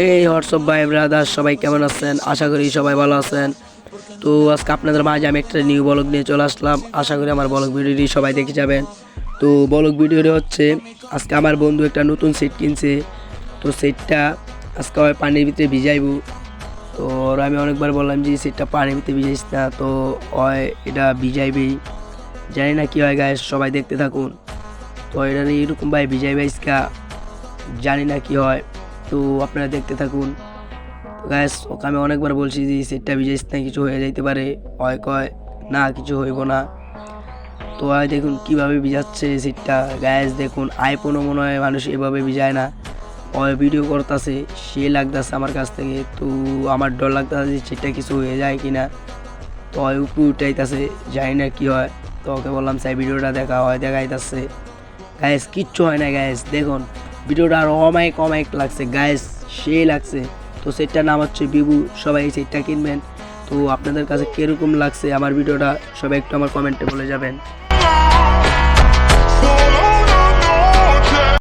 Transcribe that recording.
এই হোয়াটসঅ্যাপ ভাই ব্রাদার, সবাই কেমন আছেন? আশা করি সবাই ভালো আছেন। তো আজকে আপনাদের মাঝে আমি একটা নিউ ব্লগ নিয়ে চলে আসলাম। আশা করি আমার ব্লগ ভিডিওটি সবাই দেখে যাবেন। তো ব্লগ ভিডিওটি হচ্ছে, আজকে আমার বন্ধু একটা নতুন সেট কিনছে। তো সেটটা আজকে হয় পানির ভিতরে ভিজাইব। তো ওর আমি অনেকবার বললাম যে সেটটা পানির ভিতরে ভিজাইস না, তো হয় এটা ভিজাইবেই। জানি না কি হয় গায়ে, সবাই দেখতে থাকুন। তো এটা এরকম ভাই ভিজাইবে ইসকা, জানি না কি হয়, তো আপনারা দেখতে থাকুন। গ্যাস ওকে আমি অনেকবার বলছি যে সেটটা ভিজাইস না, কিছু হয়ে যাইতে পারে। হয় কয় না কিছু হইব না। তো হয় দেখুন কিভাবে ভিজাচ্ছে সেটটা। গ্যাস দেখুন আইফোনও মনে হয় মানুষ এভাবে ভিজায় না। হয় ভিডিও করতেছে, সে লাগতেছে আমার কাছ থেকে। তো আমার ডর লাগতেছে যে সেটটা কিছু হয়ে যায় কি না। তো হয় উপরে উঠাইতেছে, জানি না কি হয়। তো ওকে বললাম সাই ভিডিওটা দেখা, হয় দেখাইতেছে। গ্যাস কিচ্ছু হয় না গ্যাস, দেখুন ভিডিওটা আর অমায়িক অমায়িক লাগছে গ্যাস, সেই লাগছে। তো সেটটার নাম হচ্ছে ভিভো, সবাই এই সেটটা কিনবেন। তো আপনাদের কাছে কীরকম লাগছে আমার ভিডিওটা, সবাই একটু আমার কমেন্টে বলে যাবেন।